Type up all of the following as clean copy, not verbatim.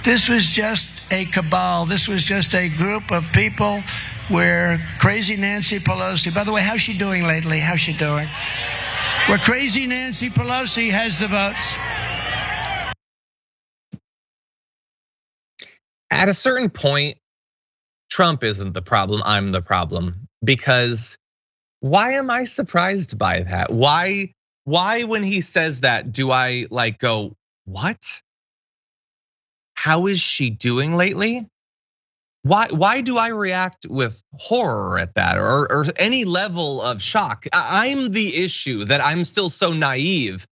This was just a cabal. This was just a group of people where crazy Nancy Pelosi, by the way, how's she doing lately? How's she doing? Where crazy Nancy Pelosi has the votes. At a certain point, Trump isn't the problem, I'm the problem. Because why am I surprised by that? Why when he says that, do I like go, what? How is she doing lately? Why do I react with horror at that or any level of shock? I'm the issue that I'm still so naive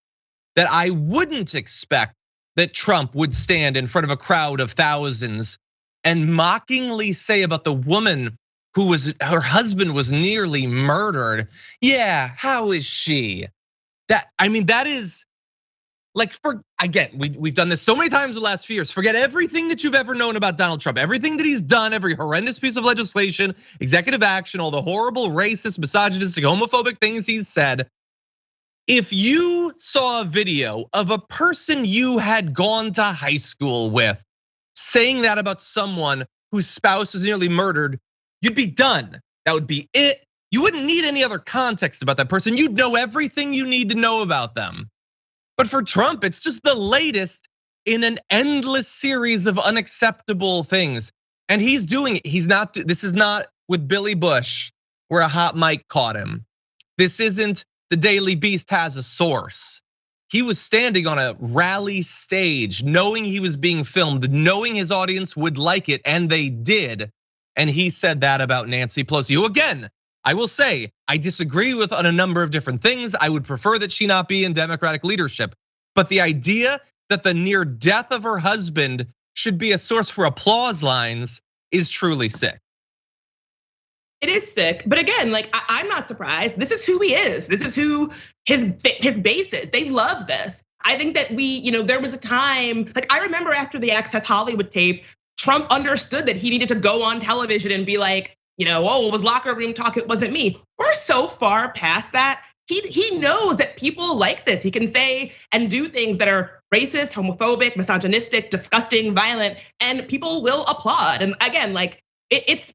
that I wouldn't expect that Trump would stand in front of a crowd of thousands and mockingly say about the woman who her husband was nearly murdered. Yeah, how is she? That is like, again, we've done this so many times in the last few years. Forget everything that you've ever known about Donald Trump, everything that he's done, every horrendous piece of legislation, executive action, all the horrible racist, misogynistic, homophobic things he's said. If you saw a video of a person you had gone to high school with saying that about someone whose spouse was nearly murdered, you'd be done. That would be it. You wouldn't need any other context about that person. You'd know everything you need to know about them. But for Trump, it's just the latest in an endless series of unacceptable things. And he's doing it. This is not with Billy Bush, where a hot mic caught him. This isn't the Daily Beast has a source. He was standing on a rally stage, knowing he was being filmed, knowing his audience would like it, and they did. And he said that about Nancy Pelosi, who again, I will say, I disagree with on a number of different things. I would prefer that she not be in Democratic leadership. But the idea that the near death of her husband should be a source for applause lines is truly sick. It is sick, but again, like I'm not surprised. This is who he is. This is who his base is. They love this. I think that there was a time, like I remember after the Access Hollywood tape, Trump understood that he needed to go on television and be like, oh, it was locker room talk, it wasn't me. We're so far past that. He knows that people like this. He can say and do things that are racist, homophobic, misogynistic, disgusting, violent, and people will applaud. And again, like it's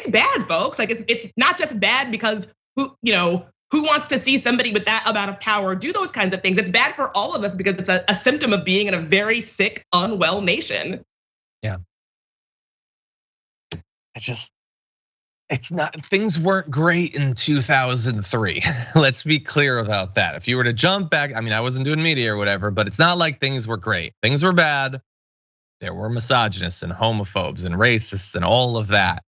bad, folks. Like it's not just bad because who wants to see somebody with that amount of power do those kinds of things? It's bad for all of us because it's a symptom of being in a very sick, unwell nation. Yeah. It's not, things weren't great in 2003. Let's be clear about that. If you were to jump back, I wasn't doing media or whatever, but it's not like things were great. Things were bad. There were misogynists and homophobes and racists and all of that.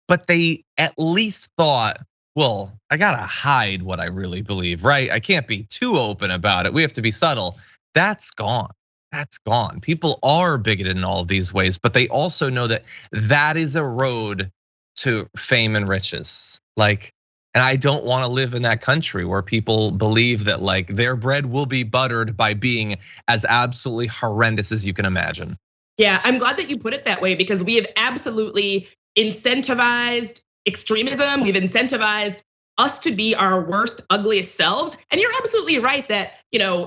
But they at least thought, well, I gotta hide what I really believe, right? I can't be too open about it. We have to be subtle. That's gone. That's gone. People are bigoted in all of these ways, but they also know that that is a road to fame and riches. And I don't want to live in that country where people believe that like their bread will be buttered by being as absolutely horrendous as you can imagine. Yeah, I'm glad that you put it that way because we have absolutely incentivized extremism. We've incentivized us to be our worst, ugliest selves. And you're absolutely right that,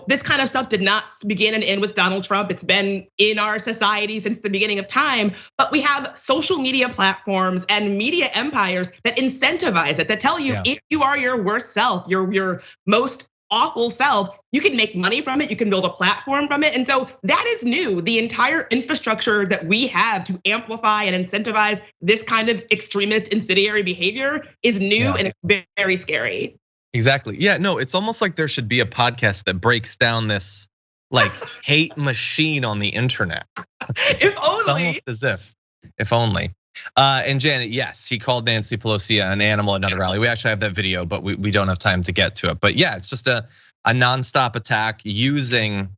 this kind of stuff did not begin and end with Donald Trump. It's been in our society since the beginning of time. But we have social media platforms and media empires that incentivize it, that tell you if you are your worst self, your most awful self, you can make money from it, you can build a platform from it. And so that is new. The entire infrastructure that we have to amplify and incentivize this kind of extremist incendiary behavior is new and it's very scary. Exactly. Yeah, no, it's almost like there should be a podcast that breaks down this like hate machine on the internet. If only. It's almost if only. And Janet, yes, he called Nancy Pelosi an animal at another rally. We actually have that video, but we don't have time to get to it. But yeah, it's just a nonstop attack using,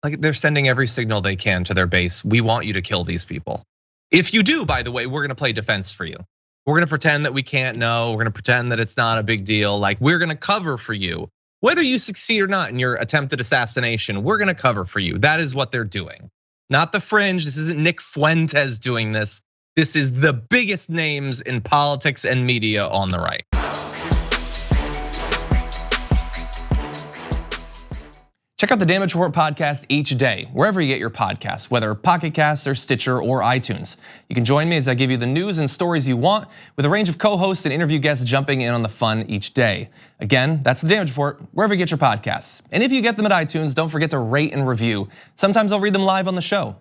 like they're sending every signal they can to their base. We want you to kill these people. If you do, by the way, we're gonna play defense for you. We're gonna pretend that we can't know. We're gonna pretend that it's not a big deal. Like we're gonna cover for you. Whether you succeed or not in your attempted assassination, we're gonna cover for you. That is what they're doing. Not the fringe. This isn't Nick Fuentes doing this. This is the biggest names in politics and media on the right. Check out the Damage Report podcast each day, wherever you get your podcasts, whether Pocket Casts or Stitcher or iTunes. You can join me as I give you the news and stories you want, with a range of co-hosts and interview guests jumping in on the fun each day. Again, that's the Damage Report, wherever you get your podcasts. And if you get them at iTunes, don't forget to rate and review. Sometimes I'll read them live on the show.